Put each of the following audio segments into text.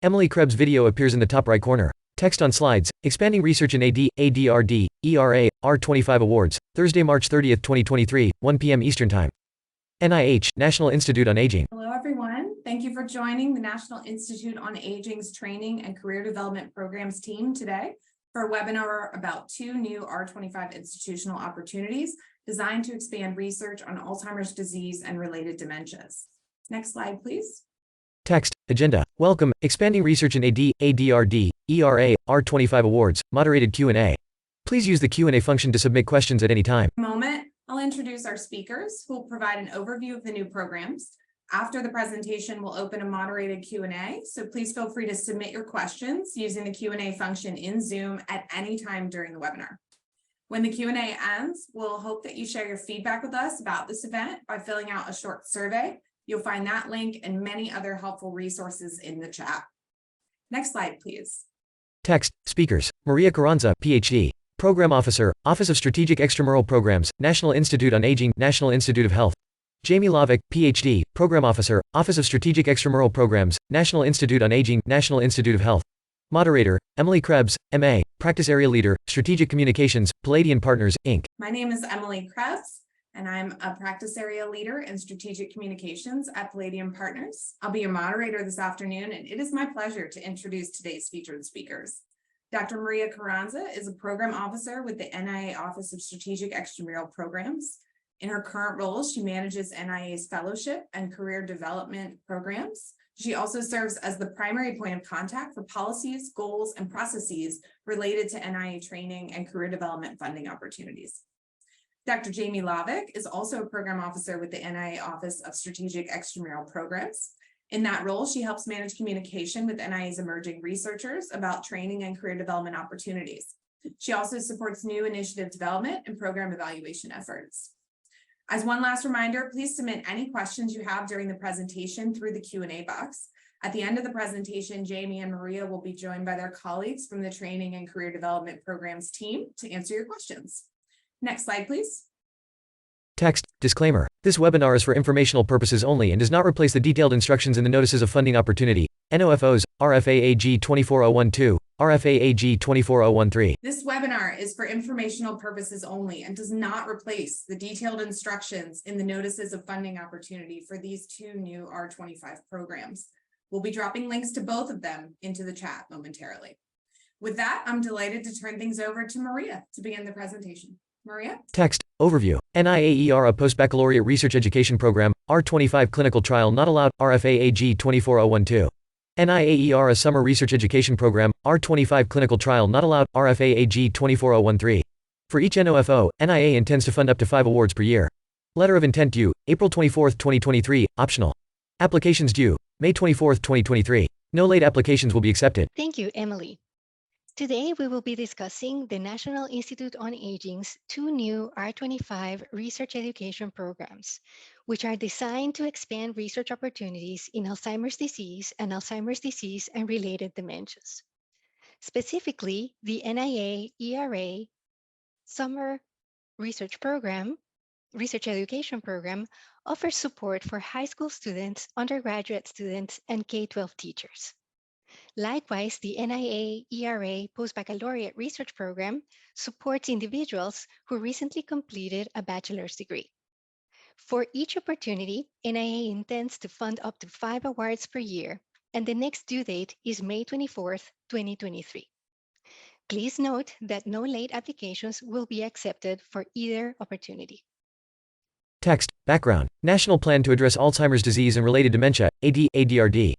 Emily Krebs' video appears in the top right corner. Text on slides, Expanding Research in AD, ADRD, ERA, R25 Awards, Thursday, March 30, 2023, 1 p.m. Eastern Time. NIH, National Institute on Aging. Hello, everyone. Thank you for joining the National Institute on Aging's Training and Career Development Programs team today for a webinar about 2 new R25 institutional opportunities designed to expand research on Alzheimer's disease and related dementias. Next slide, please. Text, Agenda, Welcome, Expanding Research in AD, ADRD, ERA, R25 Awards, Moderated Q&A. Please use the Q&A function to submit questions at any time. In a moment, I'll introduce our speakers who will provide an overview of the new programs. After the presentation, we'll open a moderated Q&A, so please feel free to submit your questions using the Q&A function in Zoom at any time during the webinar. When the Q&A ends, we'll hope that you share your feedback with us about this event by filling out a short survey. You'll find that link and many other helpful resources in the chat. Next slide, please. Text, Speakers, Maria Carranza, Ph.D., Program Officer, Office of Strategic Extramural Programs, National Institute on Aging, National Institute of Health. Jamie Lahvic, Ph.D., Program Officer, Office of Strategic Extramural Programs, National Institute on Aging, National Institute of Health. Moderator, Emily Krebs, M.A., Practice Area Leader, Strategic Communications, Palladian Partners, Inc. My name is Emily Krebs, and I'm a Practice Area Leader in Strategic Communications at Palladian Partners. I'll be your moderator this afternoon, and it is my pleasure to introduce today's featured speakers. Dr. Maria Carranza is a Program Officer with the NIA Office of Strategic Extramural Programs. In her current role, she manages NIA's fellowship and career development programs. She also serves as the primary point of contact for policies, goals, and processes related to NIA training and career development funding opportunities. Dr. Jamie Lahvic is also a Program Officer with the NIA Office of Strategic Extramural Programs. In that role, she helps manage communication with NIA's emerging researchers about training and career development opportunities. She also supports new initiative development and program evaluation efforts. As one last reminder, please submit any questions you have during the presentation through the Q&A box. At the end of the presentation, Jamie and Maria will be joined by their colleagues from the Training and Career Development Programs team to answer your questions. Next slide, please. Text, Disclaimer. This webinar is for informational purposes only and does not replace the detailed instructions in the Notices of Funding Opportunity, NOFOs, RFAAG 24012, RFAAG 24013. This webinar is for informational purposes only and does not replace the detailed instructions in the Notices of Funding Opportunity for these 2 new R25 programs. We'll be dropping links to both of them into the chat momentarily. With that, I'm delighted to turn things over to Maria to begin the presentation. Maria? Text, Overview, NIAER Post-Baccalaureate Research Education Program, R25 Clinical Trial Not Allowed, RFAAG 24012. NIAER Summer Research Education Program, R25 Clinical Trial Not Allowed, RFAAG 24013. For each NOFO, NIA intends to fund up to 5 awards per year. Letter of Intent due, April 24, 2023, optional. Applications due, May 24, 2023. No late applications will be accepted. Thank you, Emily. Today, we will be discussing the National Institute on Aging's 2 new R25 research education programs, which are designed to expand research opportunities in Alzheimer's disease and related dementias. Specifically, the NIA ERA Summer Research Education Program offers support for high school students, undergraduate students, and K-12 teachers. Likewise, the NIA ERA Post-Baccalaureate Research Program supports individuals who recently completed a bachelor's degree. For each opportunity, NIA intends to fund up to 5 awards per year, and the next due date is May 24, 2023. Please note that no late applications will be accepted for either opportunity. Text, Background, National Plan to Address Alzheimer's Disease and Related Dementia, AD/ADRD.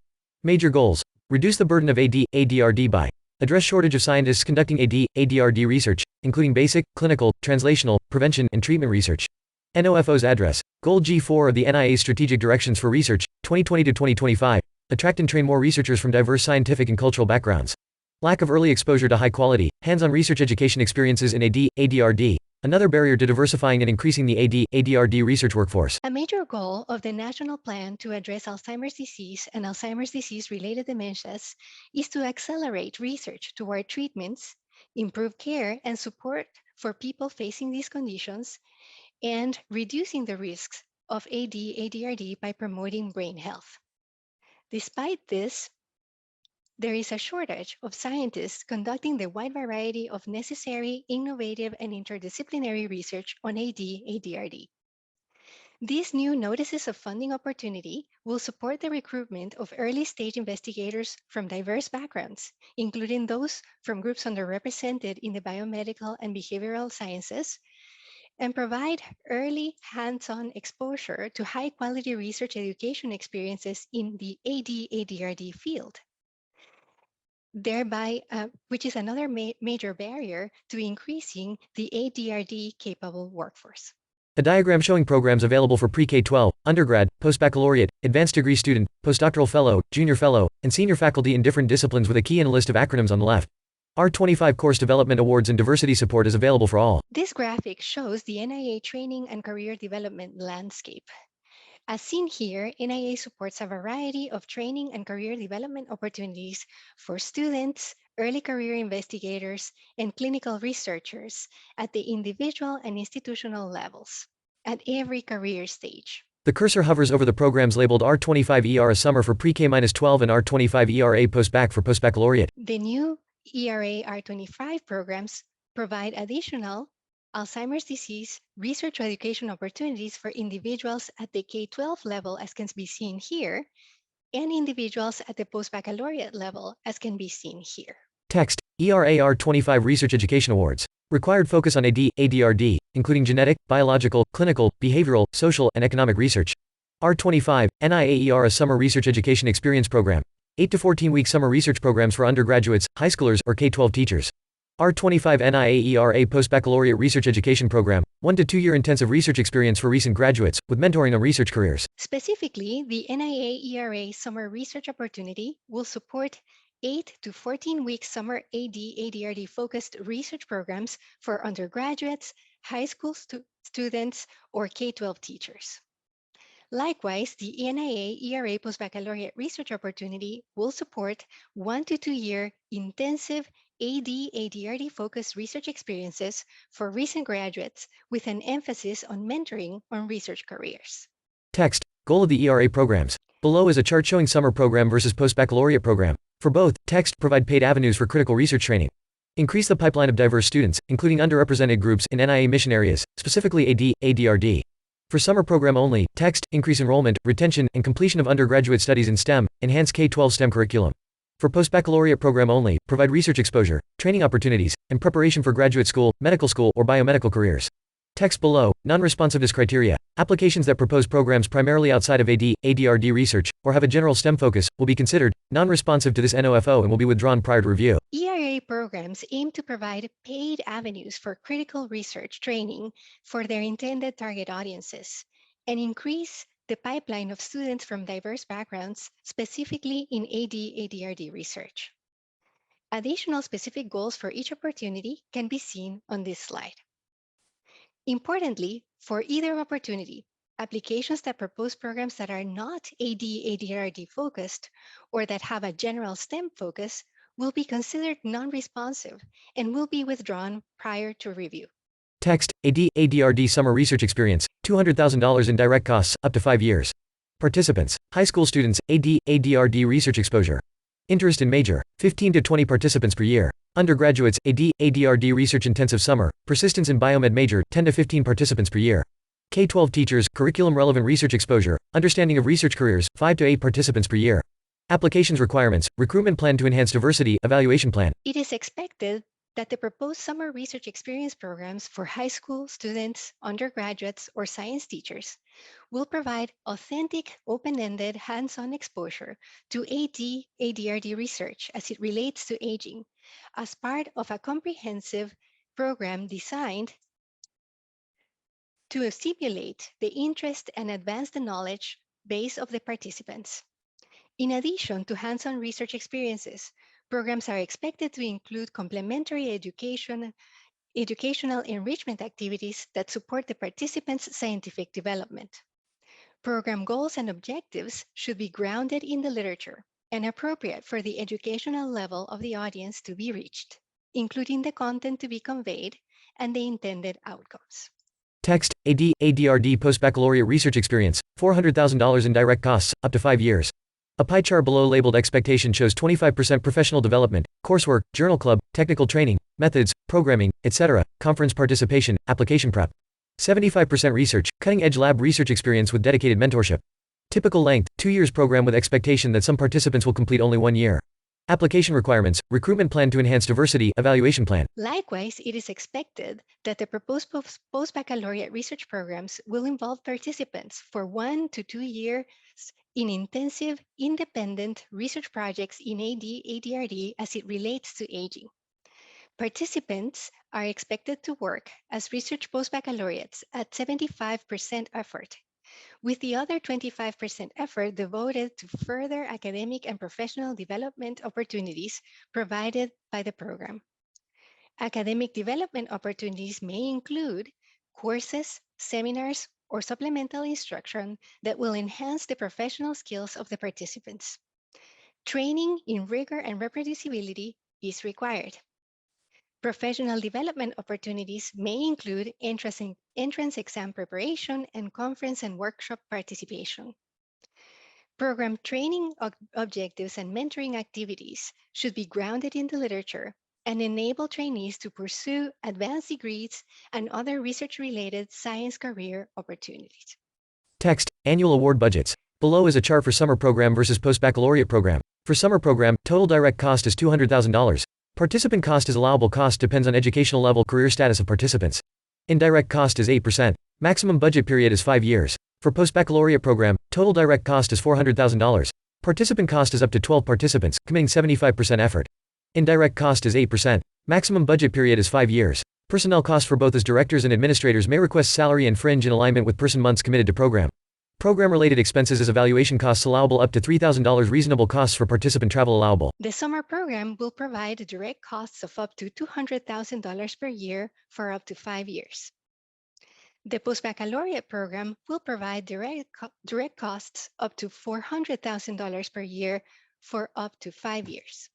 Major Goals. Reduce the burden of AD/ADRD by address shortage of scientists conducting AD/ADRD research, including basic, clinical, translational, prevention, and treatment research. NOFO's address. Goal G4 of the NIA's Strategic Directions for Research, 2020 to 2025. Attract and train more researchers from diverse scientific and cultural backgrounds. Lack of early exposure to high-quality, hands-on research education experiences in AD/ADRD. Another barrier to diversifying and increasing the AD/ADRD research workforce. A major goal of the National Plan to Address Alzheimer's Disease and Alzheimer's Disease-related dementias is to accelerate research toward treatments, improve care and support for people facing these conditions, and reducing the risks of AD/ADRD by promoting brain health. Despite this, There is a shortage of scientists conducting the wide variety of necessary, innovative, and interdisciplinary research on AD/ADRD. These new notices of funding opportunity will support the recruitment of early-stage investigators from diverse backgrounds, including those from groups underrepresented in the biomedical and behavioral sciences, and provide early hands-on exposure to high-quality research education experiences in the AD/ADRD field, thereby, which is another major barrier to increasing the ADRD capable workforce. A diagram showing programs available for pre-K-12, undergrad, post-baccalaureate, advanced degree student, postdoctoral fellow, junior fellow, and senior faculty in different disciplines with a key and a list of acronyms on the left. R25 Course Development Awards and Diversity Support is available for all. This graphic shows the NIA training and career development landscape. As seen here, NIA supports a variety of training and career development opportunities for students, early career investigators, and clinical researchers at the individual and institutional levels, at every career stage. The cursor hovers over the programs labeled R25 ERA Summer for pre-K-12 and R25 ERA Post-Bac for Postbaccalaureate. The new ERA R25 programs provide additional Alzheimer's disease research education opportunities for individuals at the K-12 level, as can be seen here, and individuals at the post-baccalaureate level, as can be seen here. Text, ERA R25 Research Education Awards. Required focus on AD/ADRD, including genetic, biological, clinical, behavioral, social, and economic research. R25, NIA ERA Summer Research Education Experience Program. 8 to 14-week summer research programs for undergraduates, high schoolers, or K-12 teachers. R25 NIA ERA Post-Baccalaureate Research Education Program. 1 to 2-year intensive research experience for recent graduates, with mentoring on research careers. Specifically, the NIA ERA Summer Research Opportunity will support 8 to 14-week summer AD/ADRD focused research programs for undergraduates, high school students, or K-12 teachers. Likewise, the NIA ERA Postbaccalaureate Research Opportunity will support 1 to 2-year intensive AD/ADRD focused research experiences for recent graduates with an emphasis on mentoring on research careers. Text, goal of the ERA programs. Below is a chart showing summer program versus post-baccalaureate program. For both, text, provide paid avenues for critical research training. Increase the pipeline of diverse students, including underrepresented groups in NIA mission areas, specifically AD/ADRD. For summer program only, text, increase enrollment, retention, and completion of undergraduate studies in STEM, enhance K-12 STEM curriculum. For post-baccalaureate program only, provide research exposure, training opportunities, and preparation for graduate school, medical school, or biomedical careers. Text below, non-responsiveness criteria. Applications that propose programs primarily outside of AD/ADRD research, or have a general STEM focus, will be considered non-responsive to this NOFO and will be withdrawn prior to review. ERA programs aim to provide paid avenues for critical research training for their intended target audiences and increase the pipeline of students from diverse backgrounds, specifically in AD/ADRD research. Additional specific goals for each opportunity can be seen on this slide. Importantly, for either opportunity, applications that propose programs that are not AD/ADRD focused or that have a general STEM focus will be considered non-responsive and will be withdrawn prior to review. Text, AD/ADRD Summer Research Experience, $200,000 in direct costs, up to 5 years. Participants, high school students, AD/ADRD research exposure. Interest in major, 15 to 20 participants per year. Undergraduates, AD/ADRD research intensive summer, persistence in biomed major, 10 to 15 participants per year. K-12 teachers, curriculum relevant research exposure, understanding of research careers, 5 to 8 participants per year. Applications requirements, recruitment plan to enhance diversity, evaluation plan. It is expected that the proposed summer research experience programs for high school students, undergraduates, or science teachers will provide authentic, open-ended, hands-on exposure to AD/ADRD research as it relates to aging as part of a comprehensive program designed to stimulate the interest and advance the knowledge base of the participants. In addition to hands-on research experiences, programs are expected to include complementary educational enrichment activities that support the participants' scientific development. Program goals and objectives should be grounded in the literature and appropriate for the educational level of the audience to be reached, including the content to be conveyed and the intended outcomes. Text, AD/ADRD Postbaccalaureate Research Experience, $400,000 in direct costs, up to 5 years. A pie chart below labeled expectation shows 25% professional development, coursework, journal club, technical training, methods, programming, etc., conference participation, application prep. 75% research, cutting-edge lab research experience with dedicated mentorship. Typical length, 2 years program with expectation that some participants will complete only 1 year. Application requirements, recruitment plan to enhance diversity, evaluation plan. Likewise, it is expected that the proposed post-baccalaureate research programs will involve participants for 1 to 2 years in intensive, independent research projects in ADRD as it relates to aging. Participants are expected to work as research post-baccalaureates at 75% effort, with the other 25% effort devoted to further academic and professional development opportunities provided by the program. Academic development opportunities may include courses, seminars, or supplemental instruction that will enhance the professional skills of the participants. Training in rigor and reproducibility is required. Professional development opportunities may include entrance exam preparation and conference and workshop participation. Program training objectives and mentoring activities should be grounded in the literature and enable trainees to pursue advanced degrees and other research-related science career opportunities. Text, annual award budgets. Below is a chart for summer program versus post-baccalaureate program. For summer program, total direct cost is $200,000. Participant cost is allowable cost depends on educational level, career status of participants. Indirect cost is 8%. Maximum budget period is 5 years. For post-baccalaureate program, total direct cost is $400,000. Participant cost is up to 12 participants, committing 75% effort. Indirect cost is 8%. Maximum budget period is 5 years. Personnel cost for both as directors and administrators may request salary and fringe in alignment with person months committed to program. Program-related expenses as evaluation costs allowable up to $3,000. Reasonable costs for participant travel allowable. The summer program will provide direct costs of up to $200,000 per year for up to 5 years. The post-baccalaureate program will provide direct costs up to $400,000 per year for up to 5 years.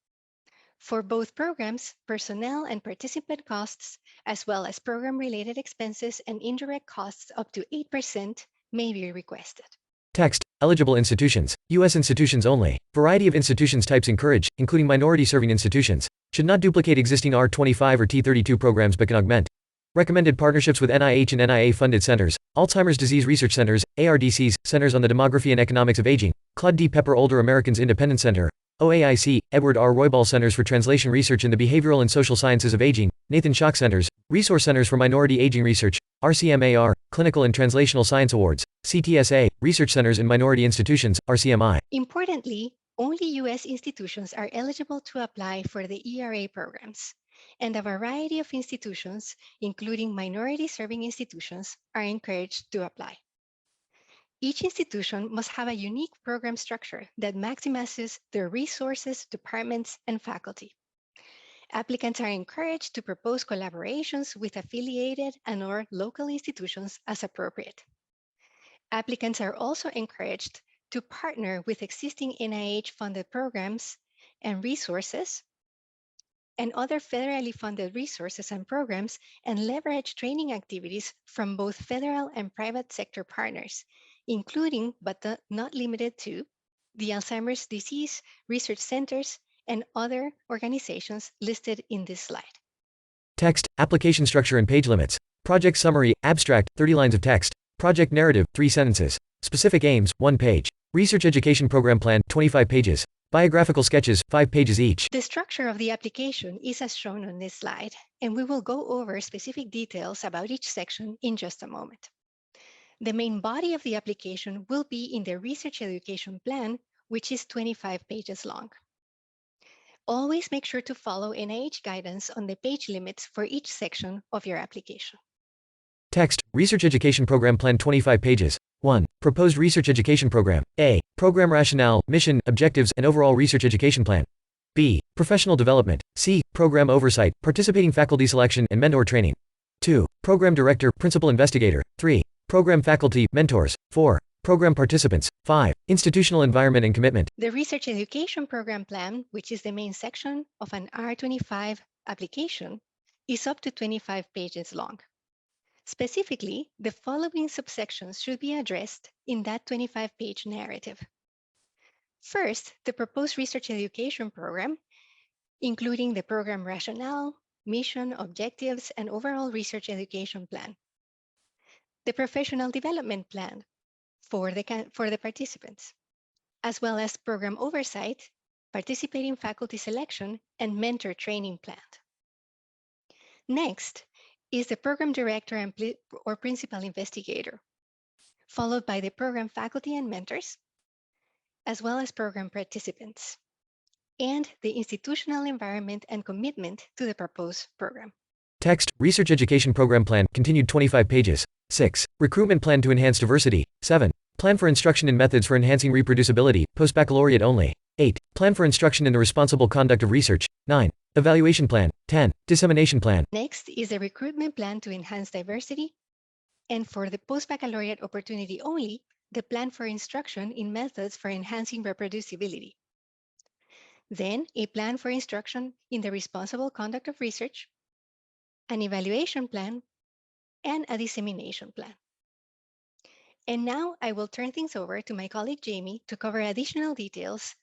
For both programs, personnel and participant costs, as well as program-related expenses and indirect costs up to 8% may be requested. Text, eligible institutions, U.S. institutions only. Variety of institutions types encouraged, including minority-serving institutions. Should not duplicate existing R25 or T32 programs but can augment. Recommended partnerships with NIH and NIA-funded centers, Alzheimer's Disease Research Centers, ARDCs, Centers on the Demography and Economics of Aging, Claude D. Pepper Older Americans Independent Center, OAIC, Edward R. Roybal Centers for Translation Research in the Behavioral and Social Sciences of Aging, Nathan Schock Centers, Resource Centers for Minority Aging Research, RCMAR, Clinical and Translational Science Awards, CTSA, Research Centers in Minority Institutions, RCMI. Importantly, only U.S. institutions are eligible to apply for the ERA programs, and a variety of institutions, including minority-serving institutions, are encouraged to apply. Each institution must have a unique program structure that maximizes their resources, departments, and faculty. Applicants are encouraged to propose collaborations with affiliated and/or local institutions as appropriate. Applicants are also encouraged to partner with existing NIH-funded programs and resources and other federally funded resources and programs and leverage training activities from both federal and private sector partners, including but not limited to the Alzheimer's Disease Research Centers and other organizations listed in this slide. Text, application structure and page limits. Project summary, abstract, 30 lines of text. Project narrative, 3 sentences. Specific aims, 1 page. Research education program plan, 25 pages. Biographical sketches, 5 pages each. The structure of the application is as shown on this slide, and we will go over specific details about each section in just a moment. The main body of the application will be in the research education plan, which is 25 pages long. Always make sure to follow NIH guidance on the page limits for each section of your application. Text, research education program plan 25 pages. 1. Proposed research education program. A. Program rationale, mission, objectives, and overall research education plan. B. Professional development. C. Program oversight, participating faculty selection and mentor training. 2. Program director, principal investigator. 3. Program faculty, mentors. 4. Program participants. 5. Institutional environment and commitment. The research education program plan, which is the main section of an R25 application, is up to 25 pages long. Specifically, the following subsections should be addressed in that 25-page narrative. First, the proposed research education program, including the program rationale, mission, objectives, and overall research education plan. The professional development plan for the participants, as well as program oversight, participating faculty selection, and mentor training plan. Next is the program director or principal investigator, followed by the program faculty and mentors, as well as program participants, and the institutional environment and commitment to the proposed program. Text, Research Education Program Plan, continued 25 pages. 6. Recruitment Plan to enhance diversity. 7. Plan for instruction in methods for enhancing reproducibility, post-baccalaureate only. 8. Plan for instruction in the responsible conduct of research. 9. Evaluation Plan. 10. Dissemination Plan. Next is the recruitment plan to enhance diversity, and for the post-baccalaureate opportunity only, the plan for instruction in methods for enhancing reproducibility. Then, a plan for instruction in the responsible conduct of research, an evaluation plan, and a dissemination plan. And now I will turn things over to my colleague Jamie to cover additional details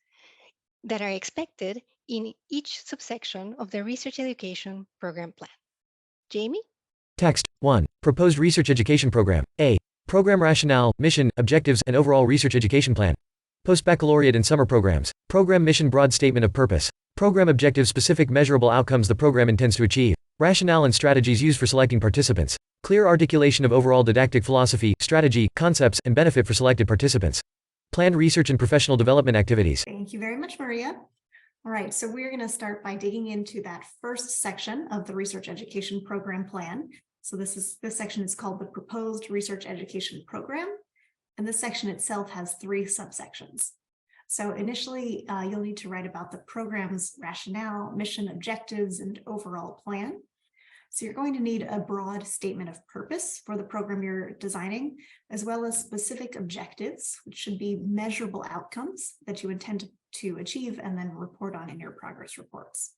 that are expected in each subsection of the Research Education Program Plan. Jamie? Text, 1. Proposed Research Education Program. A. Program rationale, mission, objectives, and overall research education plan. Post-baccalaureate and summer programs. Program mission, broad statement of purpose. Program objectives, specific measurable outcomes the program intends to achieve. Rationale and strategies used for selecting participants. Clear articulation of overall didactic philosophy, strategy, concepts, and benefit for selected participants. Planned research and professional development activities. Thank you very much, Maria. All right, so we're going to start by digging into that first section of the Research Education Program Plan. So this section is called the Proposed Research Education Program, and this section itself has 3 subsections. So initially, you'll need to write about the program's rationale, mission, objectives, and overall plan. So you're going to need a broad statement of purpose for the program you're designing, as well as specific objectives, which should be measurable outcomes that you intend to achieve and then report on in your progress reports.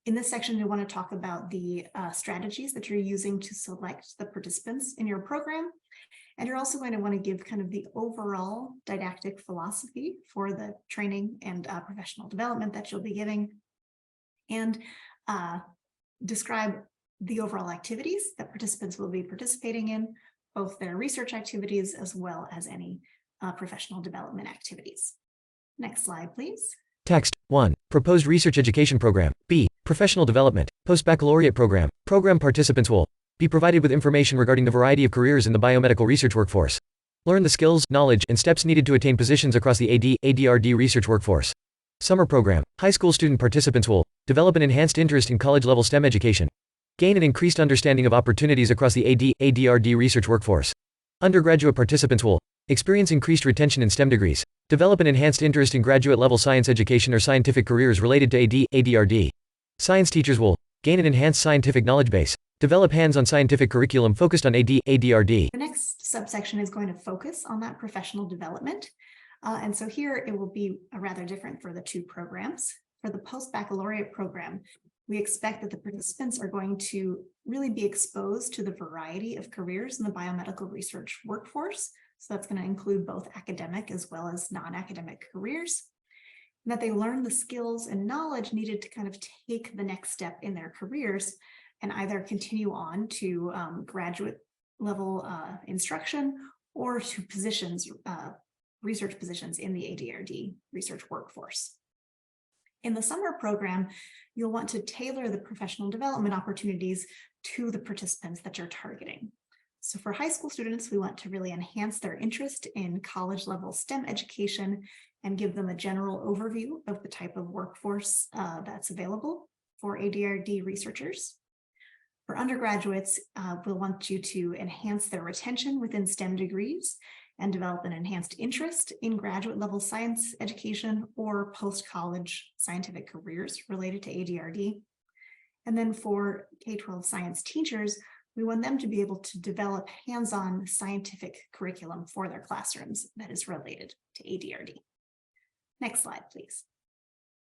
In this section, you want to talk about the strategies that you're using to select the participants in your program. And you're also going to want to give kind of the overall didactic philosophy for the training and professional development that you'll be giving, and describe the overall activities that participants will be participating in, both their research activities as well as any professional development activities. Next slide, please. Text, 1. Proposed Research Education Program. B. Professional Development, Post-Baccalaureate Program. Program participants will be provided with information regarding the variety of careers in the biomedical research workforce. Learn the skills, knowledge, and steps needed to attain positions across the ADRD research workforce. Summer Program. High school student participants will develop an enhanced interest in college-level STEM education. Gain an increased understanding of opportunities across the ADRD research workforce. Undergraduate participants will experience increased retention in STEM degrees. Develop an enhanced interest in graduate-level science education or scientific careers related to ADRD. Science teachers will gain an enhanced scientific knowledge base. Develop hands-on scientific curriculum focused on ADRD. The next subsection is going to focus on that professional development. And so here it will be rather different for the 2 programs. For the post-baccalaureate program, we expect that the participants are going to really be exposed to the variety of careers in the biomedical research workforce. So that's going to include both academic as well as non-academic careers. And that they learn the skills and knowledge needed to kind of take the next step in their careers and either continue on to graduate level instruction or to positions, research positions in the ADRD research workforce. In the summer program, you'll want to tailor the professional development opportunities to the participants that you're targeting. So for high school students, we want to really enhance their interest in college level STEM education and give them a general overview of the type of workforce that's available for ADRD researchers. For undergraduates, we'll want you to enhance their retention within STEM degrees and develop an enhanced interest in graduate level science education or post-college scientific careers related to ADRD. And then for K-12 science teachers, we want them to be able to develop hands-on scientific curriculum for their classrooms that is related to ADRD. Next slide, please.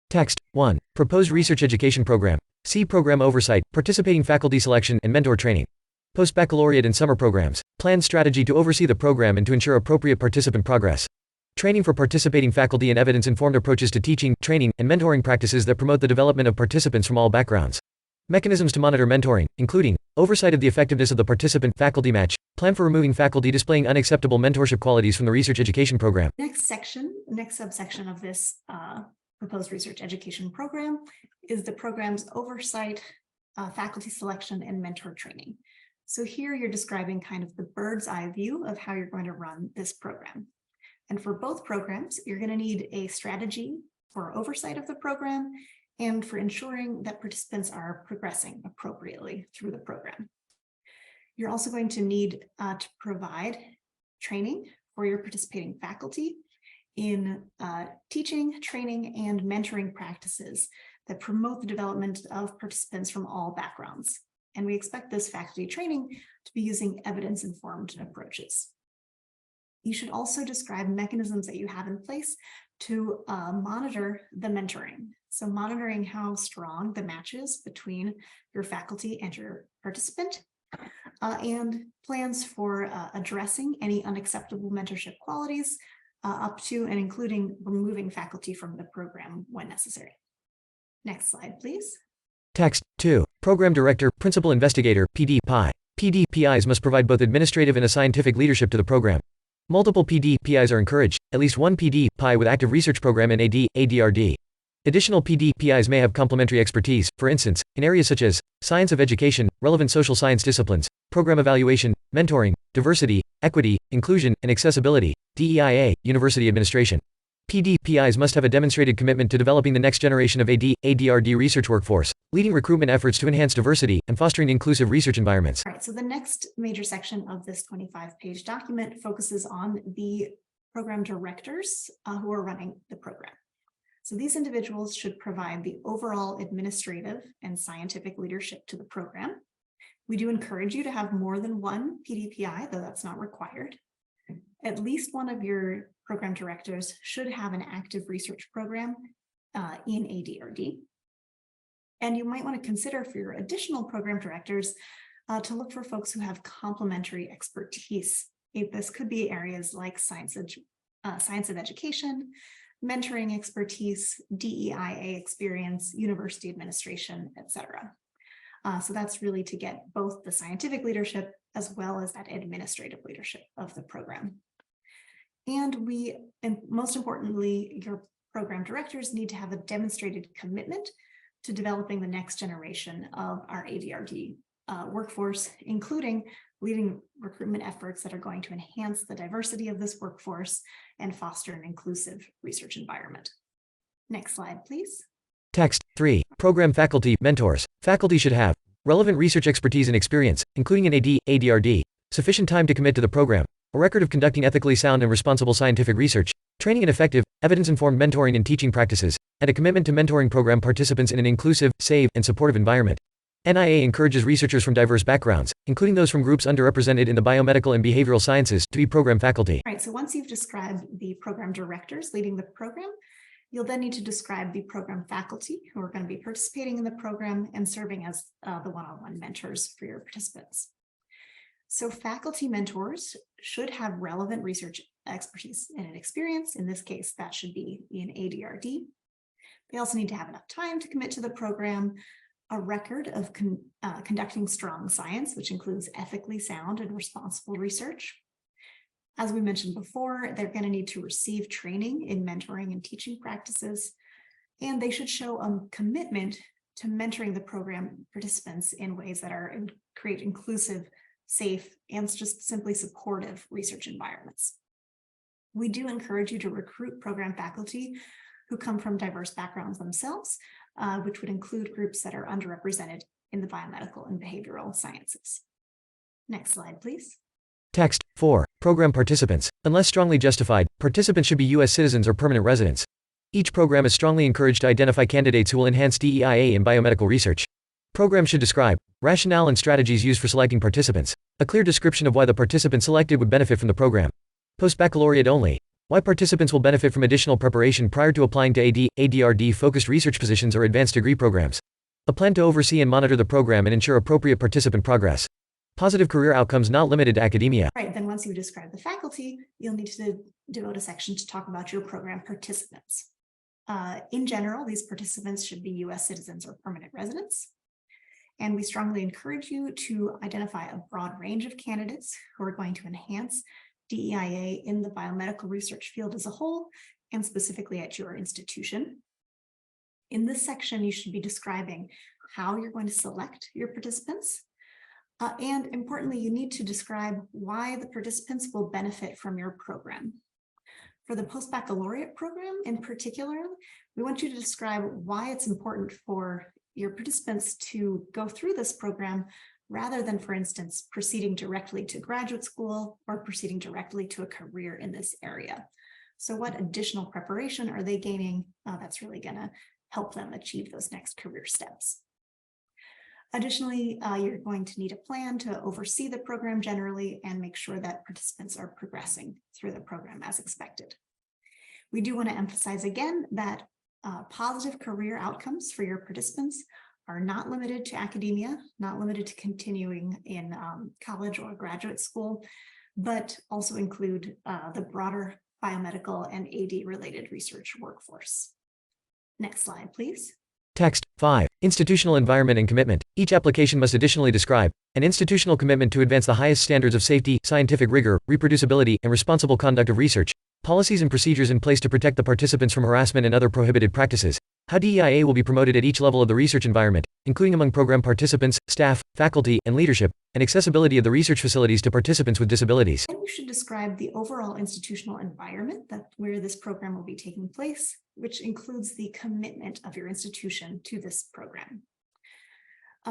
Text, 1. Proposed Research Education Program. C. Program Oversight, Participating Faculty Selection and Mentor Training. Post-baccalaureate and summer programs. Planned strategy to oversee the program and to ensure appropriate participant progress. training for participating faculty and evidence-informed approaches to teaching, training, and mentoring practices that promote the development of participants from all backgrounds. Mechanisms to monitor mentoring, including oversight of the effectiveness of the participant-faculty match, plan for removing faculty displaying unacceptable mentorship qualities from the research education program. Next subsection of this proposed research education program is the program's oversight, faculty selection, and mentor training. So here you're describing kind of the bird's eye view of how you're going to run this program. And for both programs, you're going to need a strategy for oversight of the program and for ensuring that participants are progressing appropriately through the program. You're also going to need to provide training for your participating faculty in teaching, training, and mentoring practices that promote the development of participants from all backgrounds. And we expect this faculty training to be using evidence-informed approaches. You should also describe mechanisms that you have in place to monitor the mentoring. So monitoring how strong the match is between your faculty and your participant, and plans for addressing any unacceptable mentorship qualities up to and including removing faculty from the program when necessary. Next slide, please. Text 2. Program Director, Principal Investigator, PD/PI. PD/PIs must provide both administrative and a scientific leadership to the program. Multiple PD/PIs are encouraged, at least one PD/PI with active research program in ADRD. Additional PD/PIs may have complementary expertise, for instance, in areas such as science of education, relevant social science disciplines, program evaluation, mentoring, diversity, equity, inclusion, and accessibility, DEIA, university administration. PD/PIs must have a demonstrated commitment to developing the next generation of ADRD research workforce, leading recruitment efforts to enhance diversity, and fostering inclusive research environments. All right, so the next major section of this 25-page document focuses on the program directors who are running the program. So these individuals should provide the overall administrative and scientific leadership to the program. We do encourage you to have more than one PD/PI, though that's not required. At least one of your program directors should have an active research program in ADRD. And you might want to consider for your additional program directors to look for folks who have complementary expertise. This could be areas like science of education, mentoring expertise, DEIA experience, university administration, etc. So that's really to get both the scientific leadership as well as that administrative leadership of the program. And most importantly, your program directors need to have a demonstrated commitment to developing the next generation of our ADRD workforce, including leading recruitment efforts that are going to enhance the diversity of this workforce and foster an inclusive research environment. Next slide, please. Text 3. Program faculty, mentors. Faculty should have relevant research expertise and experience, including in ADRD, sufficient time to commit to the program, a record of conducting ethically sound and responsible scientific research, training in effective, evidence-informed mentoring and teaching practices, and a commitment to mentoring program participants in an inclusive, safe, and supportive environment. NIA encourages researchers from diverse backgrounds, including those from groups underrepresented in the biomedical and behavioral sciences, to be program faculty. All right, so once you've described the program directors leading the program, you'll then need to describe the program faculty who are going to be participating in the program and serving as the one-on-one mentors for your participants. So faculty mentors should have relevant research expertise and experience. In this case, that should be in ADRD. They also need to have enough time to commit to the program, a record of conducting strong science, which includes ethically sound and responsible research. As we mentioned before, they're going to need to receive training in mentoring and teaching practices, and they should show a commitment to mentoring the program participants in ways that create inclusive, safe, and just simply supportive research environments. We do encourage you to recruit program faculty who come from diverse backgrounds themselves, which would include groups that are underrepresented in the biomedical and behavioral sciences. Next slide, please. Text 4. Program participants. Unless strongly justified, participants should be U.S. citizens or permanent residents. Each program is strongly encouraged to identify candidates who will enhance DEIA in biomedical research. Programs should describe rationale and strategies used for selecting participants, a clear description of why the participant selected would benefit from the program. Post-baccalaureate only. Why participants will benefit from additional preparation prior to applying to ADRD-focused research positions or advanced degree programs. A plan to oversee and monitor the program and ensure appropriate participant progress. Positive career outcomes not limited to academia. Right, then once you describe the faculty, you'll need to devote a section to talk about your program participants. In general, these participants should be US citizens or permanent residents. And we strongly encourage you to identify a broad range of candidates who are going to enhance DEIA in the biomedical research field as a whole, and specifically at your institution. In this section, you should be describing how you're going to select your participants. And importantly, you need to describe why the participants will benefit from your program. For the post-baccalaureate program in particular, we want you to describe why it's important for your participants to go through this program rather than, for instance, proceeding directly to graduate school or proceeding directly to a career in this area. So what additional preparation are they gaining that's really going to help them achieve those next career steps? Additionally, you're going to need a plan to oversee the program generally and make sure that participants are progressing through the program as expected. We do want to emphasize again that positive career outcomes for your participants are not limited to academia, not limited to continuing in college or graduate school, but also include the broader biomedical and AD related research workforce. Next slide, please. Text 5. Institutional environment and commitment. Each application must additionally describe an institutional commitment to advance the highest standards of safety, scientific rigor, reproducibility, and responsible conduct of research, policies and procedures in place to protect the participants from harassment and other prohibited practices, how DEIA will be promoted at each level of the research environment, including among program participants, staff, faculty, and leadership, and accessibility of the research facilities to participants with disabilities. And you should describe the overall institutional environment where this program will be taking place, which includes the commitment of your institution to this program.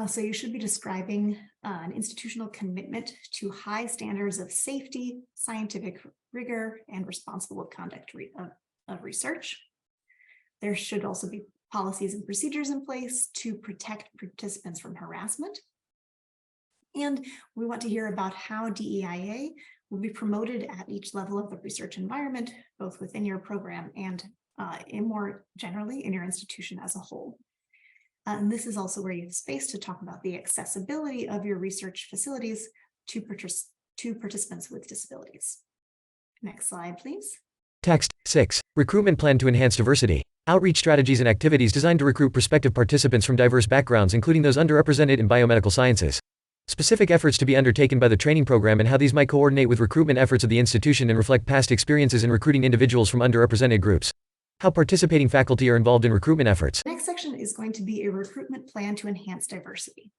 So you should be describing an institutional commitment to high standards of safety, scientific rigor, and responsible conduct of research. There should also be policies and procedures in place to protect participants from harassment. And we want to hear about how DEIA will be promoted at each level of the research environment, both within your program and more generally in your institution as a whole. And this is also where you have space to talk about the accessibility of your research facilities to participants with disabilities. Next slide, please. Text 6. Recruitment plan to enhance diversity. Outreach strategies and activities designed to recruit prospective participants from diverse backgrounds, including those underrepresented in biomedical sciences. Specific efforts to be undertaken by the training program and how these might coordinate with recruitment efforts of the institution and reflect past experiences in recruiting individuals from underrepresented groups. How participating faculty are involved in recruitment efforts. The next section is going to be a recruitment plan to enhance diversity.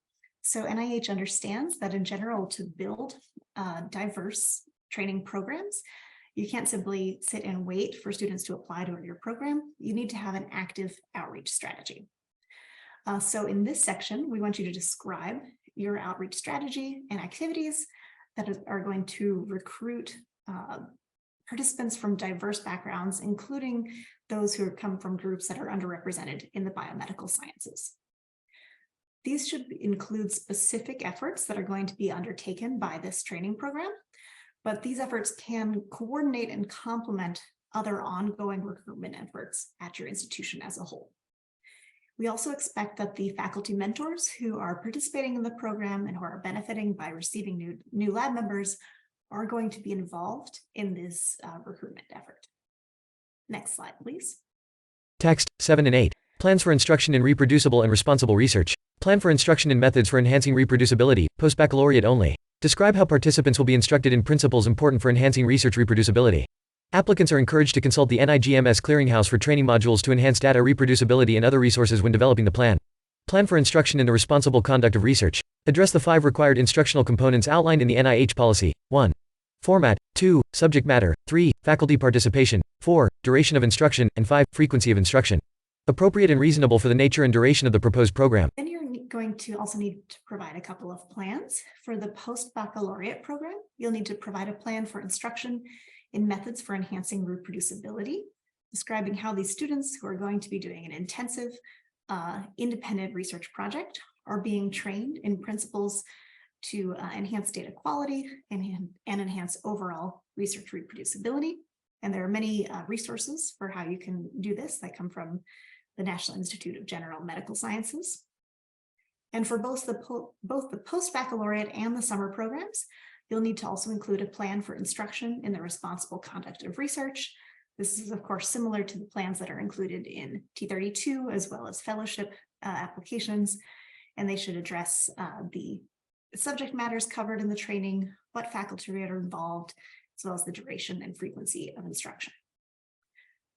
So NIH understands that in general, to build diverse training programs, you can't simply sit and wait for students to apply to your program. You need to have an active outreach strategy. So in this section, we want you to describe your outreach strategy and activities that are going to recruit participants from diverse backgrounds, including those who come from groups that are underrepresented in the biomedical sciences. These should include specific efforts that are going to be undertaken by this training program, but these efforts can coordinate and complement other ongoing recruitment efforts at your institution as a whole. We also expect that the faculty mentors who are participating in the program and who are benefiting by receiving new lab members are going to be involved in this recruitment effort. Next slide, please. Text 7 and 8. Plans for instruction in reproducible and responsible research. Plan for instruction in methods for enhancing reproducibility, post-baccalaureate only. Describe how participants will be instructed in principles important for enhancing research reproducibility. Applicants are encouraged to consult the NIGMS Clearinghouse for training modules to enhance data reproducibility and other resources when developing the plan. Plan for instruction in the responsible conduct of research. Address the 5 required instructional components outlined in the NIH policy. 1. Format. 2. Subject matter. 3. Faculty participation. 4. Duration of instruction. And 5. Frequency of instruction. Appropriate and reasonable for the nature and duration of the proposed program. Then you're going to also need to provide a couple of plans. For the post-baccalaureate program, you'll need to provide a plan for instruction in methods for enhancing reproducibility, describing how these students who are going to be doing an intensive independent research project are being trained in principles to enhance data quality and enhance overall research reproducibility. And there are many resources for how you can do this that come from the National Institute of General Medical Sciences. And for both the post-baccalaureate and the summer programs, you'll need to also include a plan for instruction in the responsible conduct of research. This is, of course, similar to the plans that are included in T32, as well as fellowship applications, and they should address the subject matters covered in the training, what faculty are involved, as well as the duration and frequency of instruction.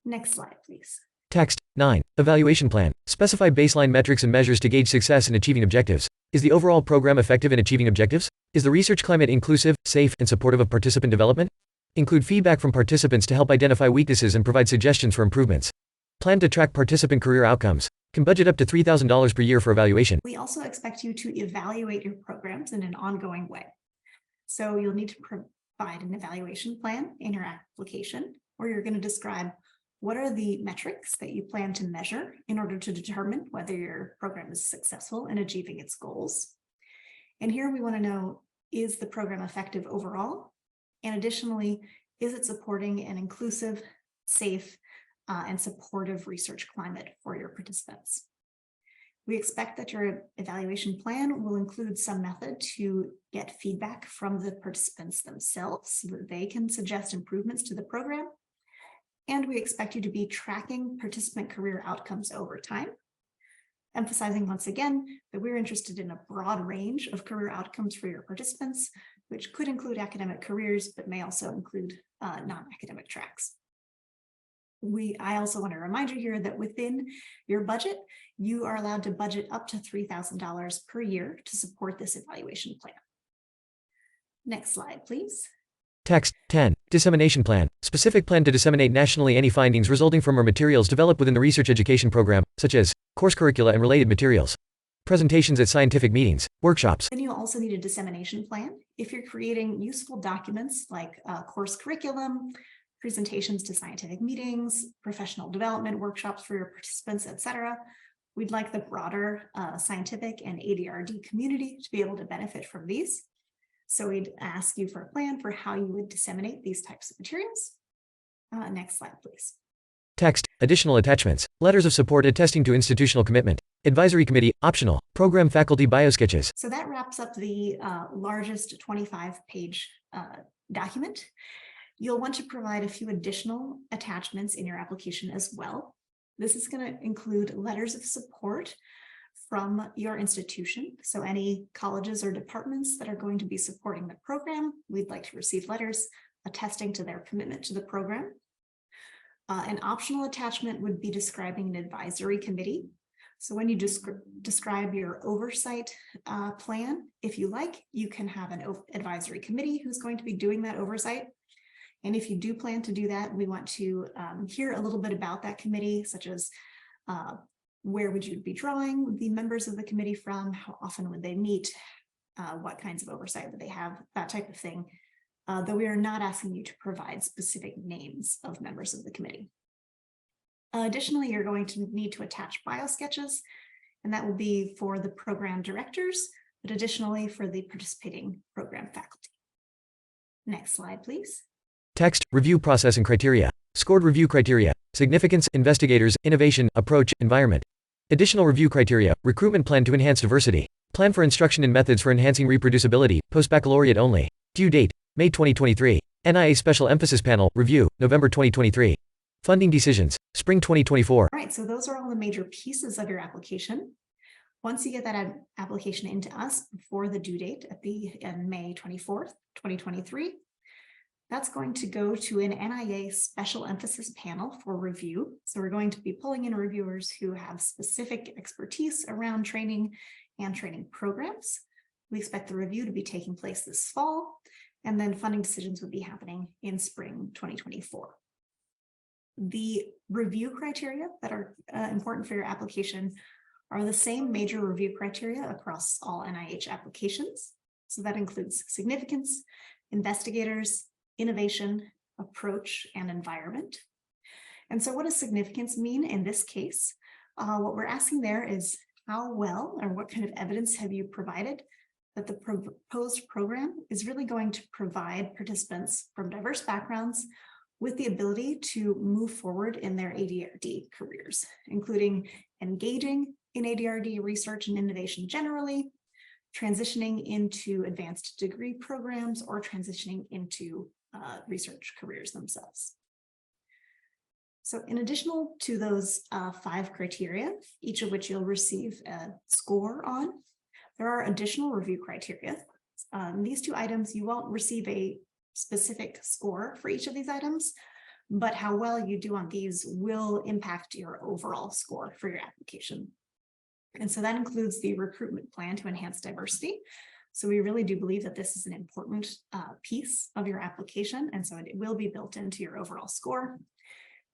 Next slide, please. Text 9. Evaluation plan. Specify baseline metrics and measures to gauge success in achieving objectives. Is the overall program effective in achieving objectives? Is the research climate inclusive, safe, and supportive of participant development? Include feedback from participants to help identify weaknesses and provide suggestions for improvements. Plan to track participant career outcomes. Can budget up to $3,000 per year for evaluation. We also expect you to evaluate your programs in an ongoing way. So you'll need to provide an evaluation plan in your application, where you're going to describe what are the metrics that you plan to measure in order to determine whether your program is successful in achieving its goals. And here we want to know, is the program effective overall? And additionally, is it supporting an inclusive, safe, and supportive research climate for your participants? We expect that your evaluation plan will include some method to get feedback from the participants themselves so that they can suggest improvements to the program. And we expect you to be tracking participant career outcomes over time, emphasizing once again that we're interested in a broad range of career outcomes for your participants, which could include academic careers, but may also include non-academic tracks. I also want to remind you here that within your budget, you are allowed to budget up to $3,000 per year to support this evaluation plan. Next slide, please. Text 10. Dissemination plan. Specific plan to disseminate nationally any findings resulting from or materials developed within the research education program, such as course curricula and related materials. Presentations at scientific meetings, workshops. Then you'll also need a dissemination plan if you're creating useful documents like course curriculum, presentations to scientific meetings, professional development workshops for your participants, etc. We'd like the broader scientific and ADRD community to be able to benefit from these. So we'd ask you for a plan for how you would disseminate these types of materials. Next slide, please. Text, additional attachments, letters of support attesting to institutional commitment, advisory committee, optional, program faculty biosketches. So that wraps up the largest 25-page document. You'll want to provide a few additional attachments in your application as well. This is going to include letters of support from your institution. So any colleges or departments that are going to be supporting the program, we'd like to receive letters attesting to their commitment to the program. An optional attachment would be describing an advisory committee. So when you describe your oversight plan, if you like, you can have an advisory committee who's going to be doing that oversight. And if you do plan to do that, we want to hear a little bit about that committee, such as where would you be drawing the members of the committee from? How often would they meet? What kinds of oversight would they have? That type of thing. Though we are not asking you to provide specific names of members of the committee. Additionally, you're going to need to attach biosketches, and that will be for the program directors, but additionally for the participating program faculty. Next slide, please. Text, review process and criteria. Scored review criteria, significance, investigators, innovation, approach, environment. Additional review criteria, recruitment plan to enhance diversity. Plan for instruction and methods for enhancing reproducibility, post-baccalaureate only. Due date, May 2023. NIA Special Emphasis Panel, review, November 2023. Funding decisions, spring 2024. All right, so those are all the major pieces of your application. Once you get that application into us before the due date at May 24th, 2023, that's going to go to an NIA Special Emphasis Panel for review. So we're going to be pulling in reviewers who have specific expertise around training and training programs. We expect the review to be taking place this fall, and then funding decisions would be happening in spring 2024. The review criteria that are important for your application are the same major review criteria across all NIH applications. So that includes significance, investigators, innovation, approach, and environment. And so what does significance mean in this case? What we're asking there is how well or what kind of evidence have you provided that the proposed program is really going to provide participants from diverse backgrounds with the ability to move forward in their ADRD careers, including engaging in ADRD research and innovation generally, transitioning into advanced degree programs, or transitioning into research careers themselves. So in addition to those 5 criteria, each of which you'll receive a score on, there are additional review criteria. These 2 items, you won't receive a specific score for each of these items, but how well you do on these will impact your overall score for your application. And so that includes the recruitment plan to enhance diversity. So we really do believe that this is an important piece of your application, and so it will be built into your overall score.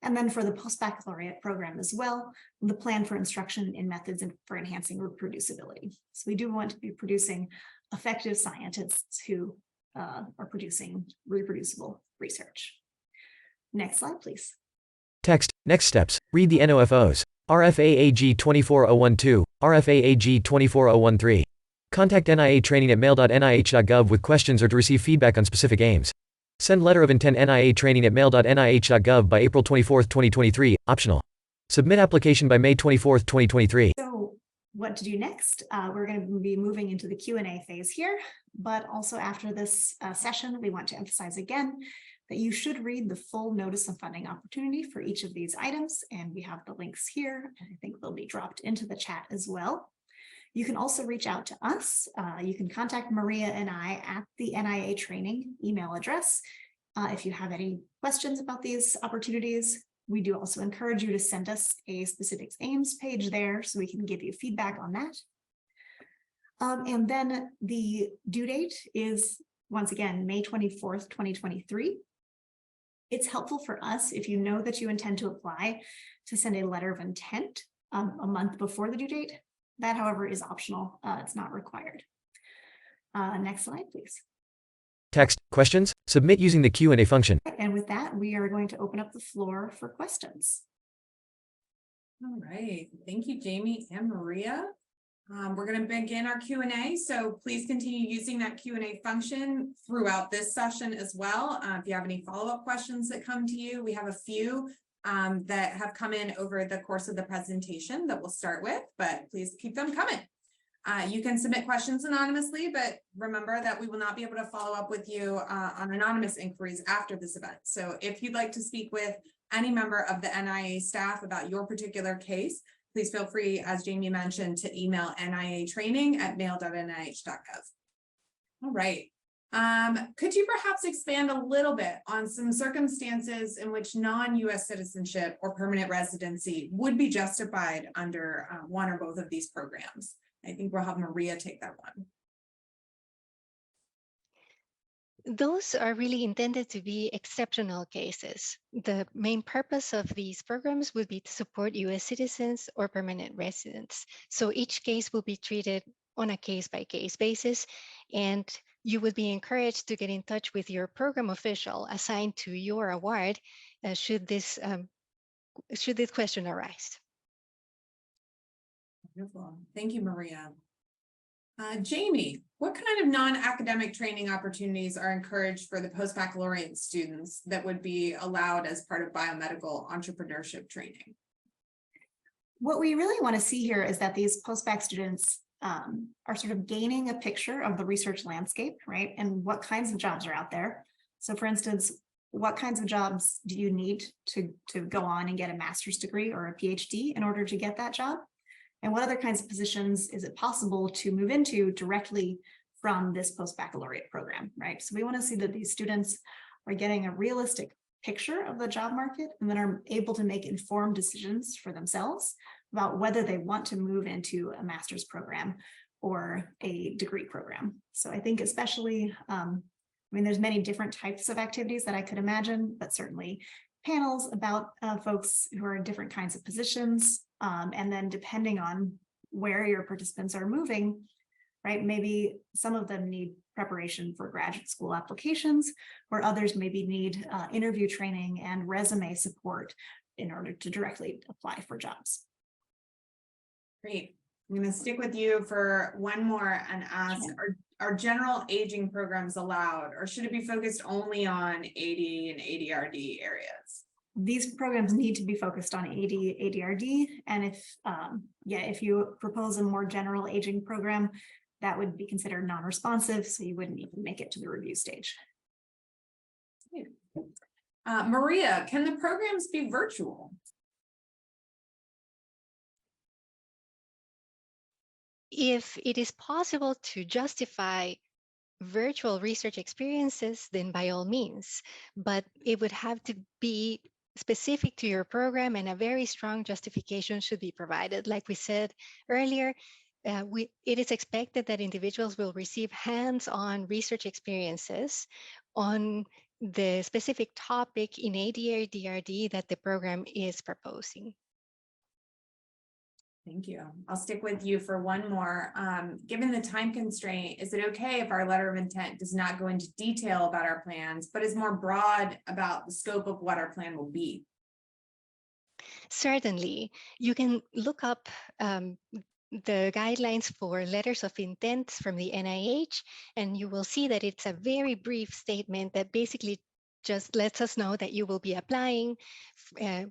And then for the post-baccalaureate program as well, the plan for instruction in methods for enhancing reproducibility. So we do want to be producing effective scientists who are producing reproducible research. Next slide, please. Text, next steps, read the NOFOs. RFAAG 24012, RFAAG 24013. Contact NIA training at mail.nih.gov with questions or to receive feedback on specific aims. Send letter of intent NIA training at mail.nih.gov by April 24, 2023, optional. Submit application by May 24, 2023. So what to do next? We're going to be moving into the Q&A phase here, but also after this session, we want to emphasize again that you should read the full notice of funding opportunity for each of these items, and we have the links here, and I think they'll be dropped into the chat as well. You can also reach out to us. You can contact Maria and I at the NIA training email address if you have any questions about these opportunities. We do also encourage you to send us a specifics aims page there so we can give you feedback on that. And then the due date is, once again, May 24th, 2023. It's helpful for us if you know that you intend to apply to send a letter of intent a month before the due date. That, however, is optional. It's not required. Next slide, please. Text, questions? Submit using the Q&A function. And with that, we are going to open up the floor for questions. All right. Thank you, Jamie and Maria. We're going to begin our Q&A, so please continue using that Q&A function throughout this session as well. If you have any follow-up questions that come to you, we have a few that have come in over the course of the presentation that we'll start with, but please keep them coming. You can submit questions anonymously, but remember that we will not be able to follow up with you on anonymous inquiries after this event. So if you'd like to speak with any member of the NIA staff about your particular case, please feel free, as Jamie mentioned, to email NIA training at mail.nih.gov. All right. Could you perhaps expand a little bit on some circumstances in which non-US citizenship or permanent residency would be justified under one or both of these programs? I think we'll have Maria take that one. Those are really intended to be exceptional cases. The main purpose of these programs would be to support US citizens or permanent residents. So each case will be treated on a case-by-case basis, and you would be encouraged to get in touch with your program official assigned to your award should this question arise. Wonderful. Thank you, Maria. Jamie, what kind of non-academic training opportunities are encouraged for the post-baccalaureate students that would be allowed as part of biomedical entrepreneurship training? What we really want to see here is that these post-bac students are sort of gaining a picture of the research landscape, right? And what kinds of jobs are out there. So for instance, what kinds of jobs do you need to go on and get a master's degree or a Ph.D. in order to get that job? And what other kinds of positions is it possible to move into directly from this post-baccalaureate program, right? So we want to see that these students are getting a realistic picture of the job market and then are able to make informed decisions for themselves about whether they want to move into a master's program or a degree program. So I think especially, I mean, there's many different types of activities that I could imagine, but certainly panels about folks who are in different kinds of positions. And then depending on where your participants are moving, right, maybe some of them need preparation for graduate school applications, or others maybe need interview training and resume support in order to directly apply for jobs. Great. I'm going to stick with you for one more and ask, are general aging programs allowed, or should it be focused only on AD and ADRD areas? these programs need to be focused on ADRD. And if you propose a more general aging program, that would be considered non-responsive, so you wouldn't even make it to the review stage. Maria, can the programs be virtual? If it is possible to justify virtual research experiences, then by all means, but it would have to be specific to your program, and a very strong justification should be provided. Like we said earlier, it is expected that individuals will receive hands-on research experiences on the specific topic in ADRD that the program is proposing. Thank you. I'll stick with you for one more. Given the time constraint, is it okay if our letter of intent does not go into detail about our plans, but is more broad about the scope of what our plan will be? Certainly, you can look up the guidelines for letters of intent from the NIH, and you will see that it's a very brief statement that basically just lets us know that you will be applying,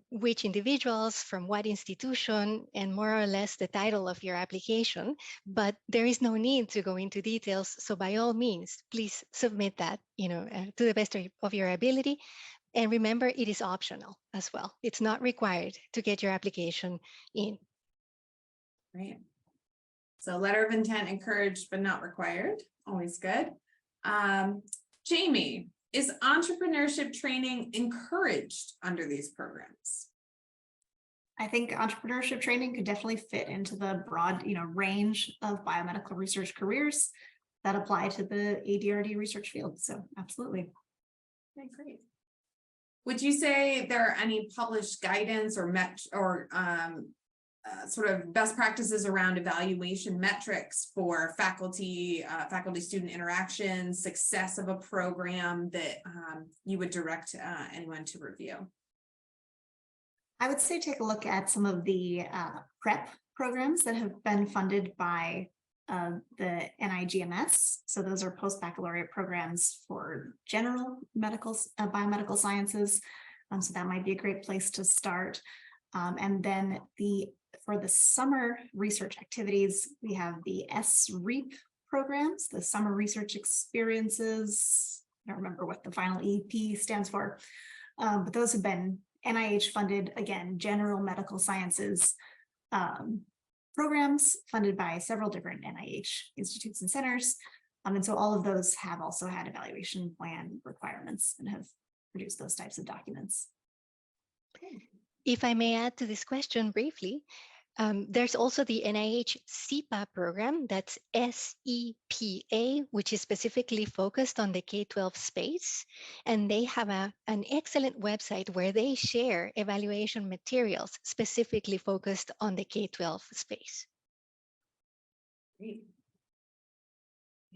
which individuals, from what institution, and more or less the title of your application. But there is no need to go into details. So by all means, please submit that, to the best of your ability. And remember, it is optional as well. It's not required to get your application in. Right. So letter of intent encouraged, but not required. Always good. Jamie, is entrepreneurship training encouraged under these programs? I think entrepreneurship training could definitely fit into the broad, range of biomedical research careers that apply to the ADRD research field. So absolutely. Okay, great. Would you say there are any published guidance or sort of best practices around evaluation metrics for faculty-student interactions, success of a program that you would direct anyone to review? I would say take a look at some of the prep programs that have been funded by the NIGMS. So those are post-baccalaureate programs for general biomedical sciences. So that might be a great place to start. And then for the summer research activities, we have the SREAP programs, the summer research experiences. I don't remember what the final EP stands for, but those have been NIH funded, again, general medical sciences programs funded by several different NIH institutes and centers. And so all of those have also had evaluation plan requirements and have produced those types of documents. If I may add to this question briefly, there's also the NIH SEPA program, that's SEPA, which is specifically focused on the K-12 space. And they have an excellent website where they share evaluation materials specifically focused on the K-12 space. Great.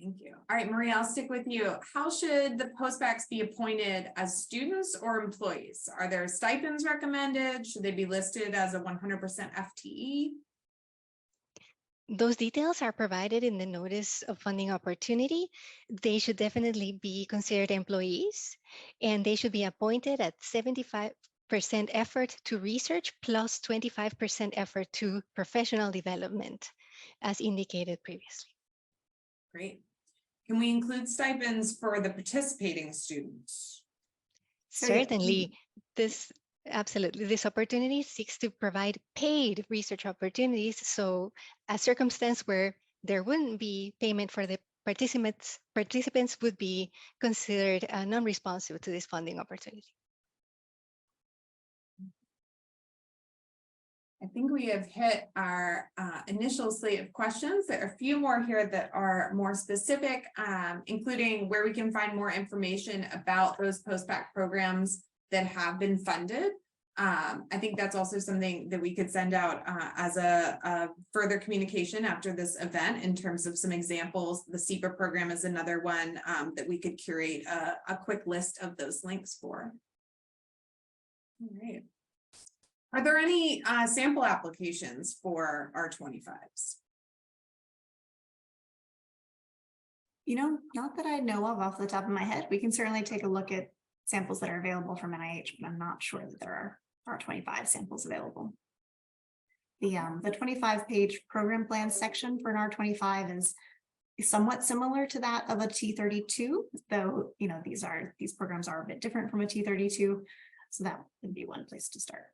Thank you. All right, Maria, I'll stick with you. How should the postbacks be appointed, as students or employees? Are there stipends recommended? Should they be listed as a 100% FTE? Those details are provided in the notice of funding opportunity. They should definitely be considered employees, and they should be appointed at 75% effort to research plus 25% effort to professional development, as indicated previously. Great. Can we include stipends for the participating students? Certainly, absolutely. This opportunity seeks to provide paid research opportunities. So a circumstance where there wouldn't be payment for the participants would be considered non-responsive to this funding opportunity. I think we have hit our initial slate of questions. There are a few more here that are more specific, including where we can find more information about those post-bac programs that have been funded. I think that's also something that we could send out as a further communication after this event in terms of some examples. The SEPA program is another one that we could curate a quick list of those links for. All right. Are there any sample applications for R25s? Not that I know of off the top of my head. We can certainly take a look at samples that are available from NIH, but I'm not sure that there are R25 samples available. The 25-page program plan section for an R25 is somewhat similar to that of a T32, though, you know, these programs are a bit different from a T32. So that would be one place to start.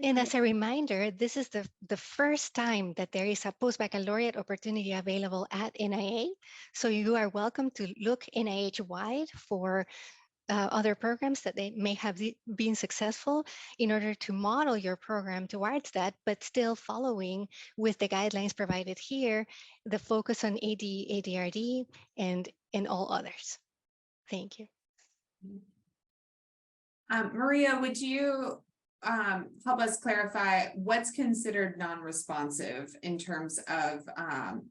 And as a reminder, this is the first time that there is a post-baccalaureate opportunity available at NIA. So you are welcome to look NIH-wide for other programs that they may have been successful in order to model your program towards that, but still following with the guidelines provided here, the focus on AD, ADRD, and all others. Thank you. Maria, would you help us clarify what's considered non-responsive in terms of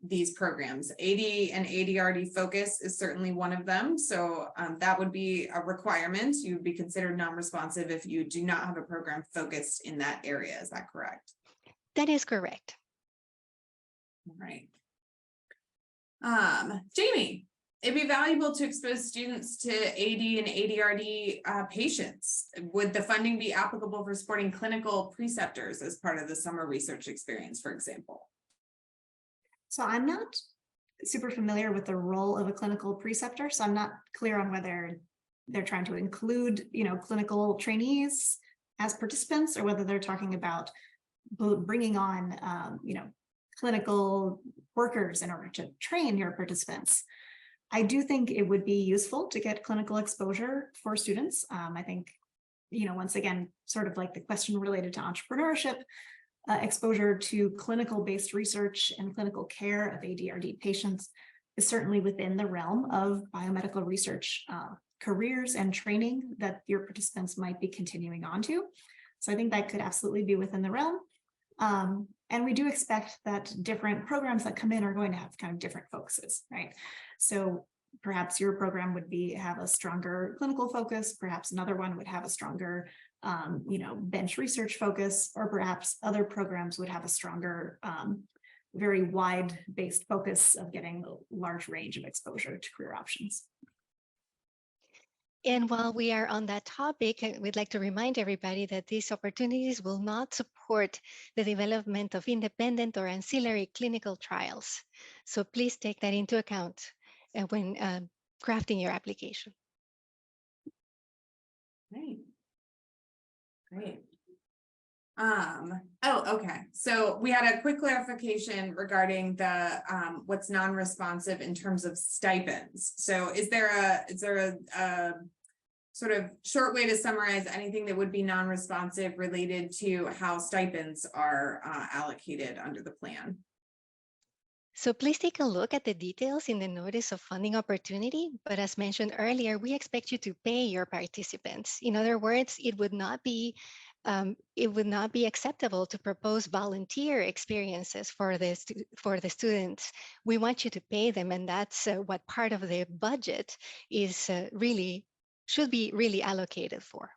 these programs? AD and ADRD focus is certainly one of them. So that would be a requirement. You would be considered non-responsive if you do not have a program focused in that area. Is that correct? That is correct. All right. Jamie, it'd be valuable to expose students to AD and ADRD patients. Would the funding be applicable for supporting clinical preceptors as part of the summer research experience, for example? So I'm not super familiar with the role of a clinical preceptor, so I'm not clear on whether they're trying to include, you know, clinical trainees as participants, or whether they're talking about bringing on, you know, clinical workers in order to train your participants. I do think it would be useful to get clinical exposure for students. I think, you know, once again, sort of like the question related to entrepreneurship, exposure to clinical-based research and clinical care of ADRD patients is certainly within the realm of biomedical research careers and training that your participants might be continuing on to. So I think that could absolutely be within the realm. And we do expect that different programs that come in are going to have kind of different focuses, right? So perhaps your program would have a stronger clinical focus, perhaps another one would have a stronger, you know, bench research focus, or perhaps other programs would have a stronger, very wide-based focus of getting a large range of exposure to career options. And while we are on that topic, we'd like to remind everybody that these opportunities will not support the development of independent or ancillary clinical trials. So please take that into account when crafting your application. Great. Great. Oh, okay. So we had a quick clarification regarding the what's non-responsive in terms of stipends. So is there a sort of short way to summarize anything that would be non-responsive related to how stipends are allocated under the plan? So please take a look at the details in the notice of funding opportunity. But as mentioned earlier, we expect you to pay your participants. In other words, it would not be acceptable to propose volunteer experiences for the students. We want you to pay them, and that's what part of the budget is should be really allocated for.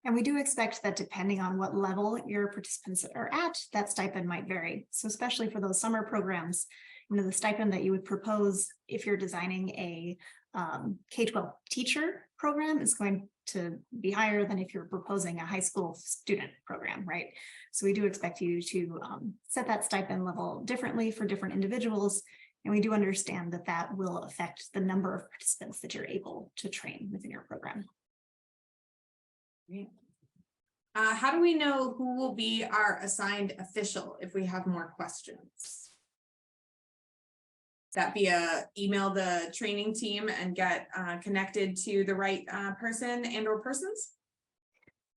And we do expect that depending on what level your participants are at, that stipend might vary. So especially for those summer programs, you know, the stipend that you would propose if you're designing a K-12 teacher program is going to be higher than if you're proposing a high school student program, right? So we do expect you to set that stipend level differently for different individuals. And we do understand that that will affect the number of participants that you're able to train within your program. How do we know who will be our assigned official if we have more questions? That via email the training team and get connected to the right person and or persons?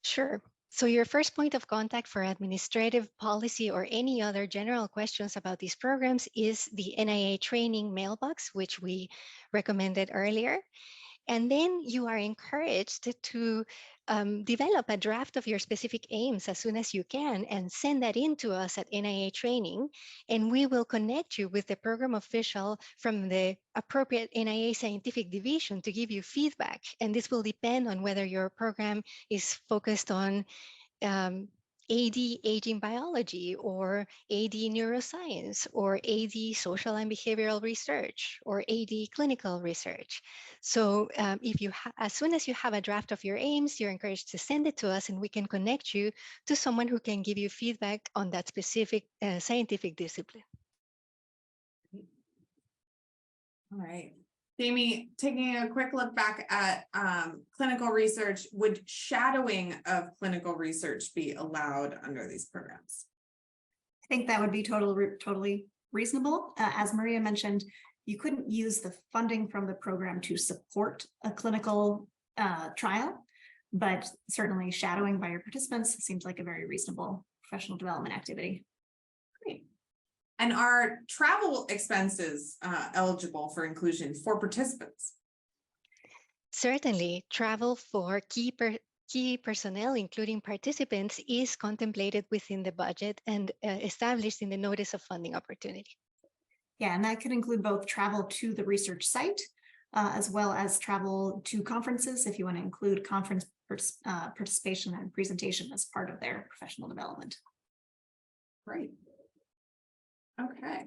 Sure. So your first point of contact for administrative policy or any other general questions about these programs is the NIA training mailbox, which we recommended earlier. And then you are encouraged to develop a draft of your specific aims as soon as you can and send that in to us at NIA Training, and we will connect you with the program official from the appropriate NIA scientific division to give you feedback. And this will depend on whether your program is focused on AD aging biology, or AD neuroscience, or AD social and behavioral research, or AD clinical research. So if you as soon as you have a draft of your aims, you're encouraged to send it to us and we can connect you to someone who can give you feedback on that specific scientific discipline. All right. Jamie, taking a quick look back at clinical research, would shadowing of clinical research be allowed under these programs? I think that would be totally reasonable. As Maria mentioned, you couldn't use the funding from the program to support a clinical trial, but certainly shadowing by your participants seems like a very reasonable professional development activity. Great. And are travel expenses eligible for inclusion for participants? Certainly, travel for key personnel, including participants, is contemplated within the budget and established in the Notice of Funding Opportunity. Yeah, and that could include both travel to the research site, as well as travel to conferences if you want to include conference participation and presentation as part of their professional development. Great. Okay.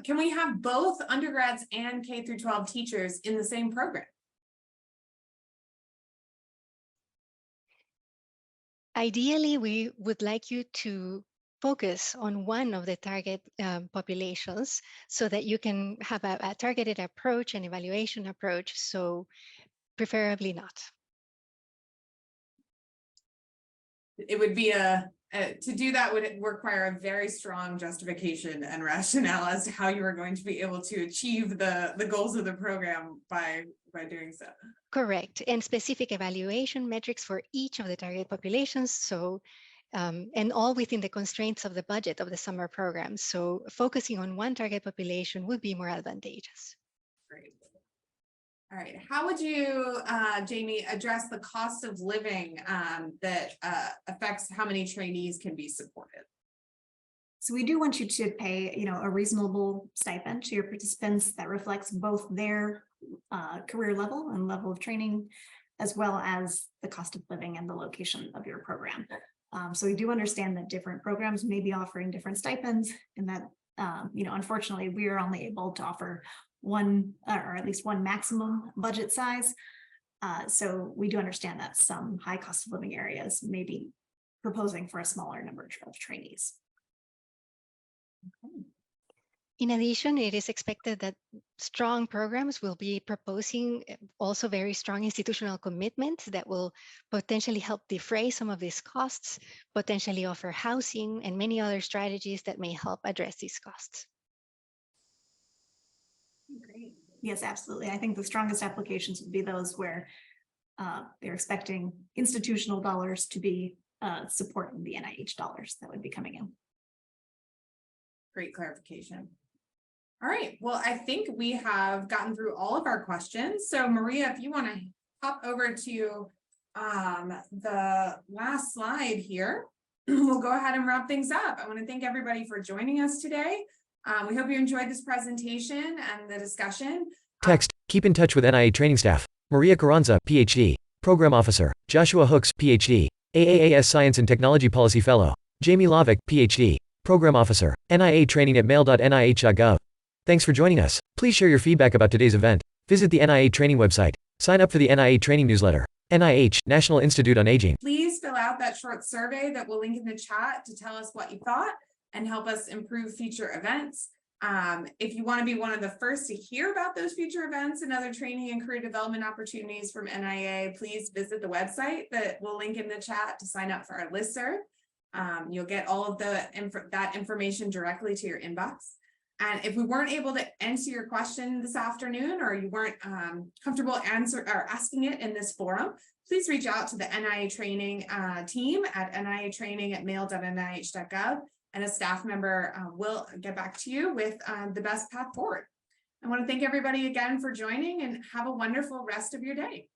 Can we have both undergrads and K through 12 teachers in the same program? Ideally, we would like you to focus on one of the target populations so that you can have a targeted approach and evaluation approach, so preferably not. It would be to do that would require a very strong justification and rationale as to how you are going to be able to achieve the goals of the program by doing so. Correct, and specific evaluation metrics for each of the target populations. So, and all within the constraints of the budget of the summer program. So focusing on one target population would be more advantageous. Great. All right, how would you, Jamie, address the cost of living that affects how many trainees can be supported? So we do want you to pay, a reasonable stipend to your participants that reflects both their career level and level of training, as well as the cost of living and the location of your program. So we do understand that different programs may be offering different stipends, and that, unfortunately, we are only able to offer one or at least one maximum budget size. So we do understand that some high cost of living areas may be proposing for a smaller number of trainees. Okay. In addition, it is expected that strong programs will be proposing also very strong institutional commitments that will potentially help defray some of these costs, potentially offer housing and many other strategies that may help address these costs. Great. Yes, absolutely. I think the strongest applications would be those where they're expecting institutional dollars to be supporting the NIH dollars that would be coming in. Great clarification. All right, well, I think we have gotten through all of our questions. So Maria, if you want to hop over to the last slide here, we'll go ahead and wrap things up. I want to thank everybody for joining us today. We hope you enjoyed this presentation and the discussion. Text, keep in touch with NIA training staff. Maria Carranza, Ph.D. Program Officer. Joshua Hooks, Ph.D. AAAS Science and Technology Policy Fellow. Jamie Lahvic, Ph.D. Program Officer. NIA training at mail.nih.gov. Thanks for joining us. Please share your feedback about today's event. Visit the NIA training website. Sign up for the NIA training newsletter. NIH, National Institute on Aging. Please fill out that short survey that we'll link in the chat to tell us what you thought and help us improve future events. If you want to be one of the first to hear about those future events and other training and career development opportunities from NIA, please visit the website that we'll link in the chat to sign up for our listserv. You'll get all of that information directly to your inbox. And if we weren't able to answer your question this afternoon, or you weren't comfortable asking it in this forum, please reach out to the NIA training team at niatraining@mail.nih.gov, and a staff member will get back to you with the best path forward. I want to thank everybody again for joining, and have a wonderful rest of your day.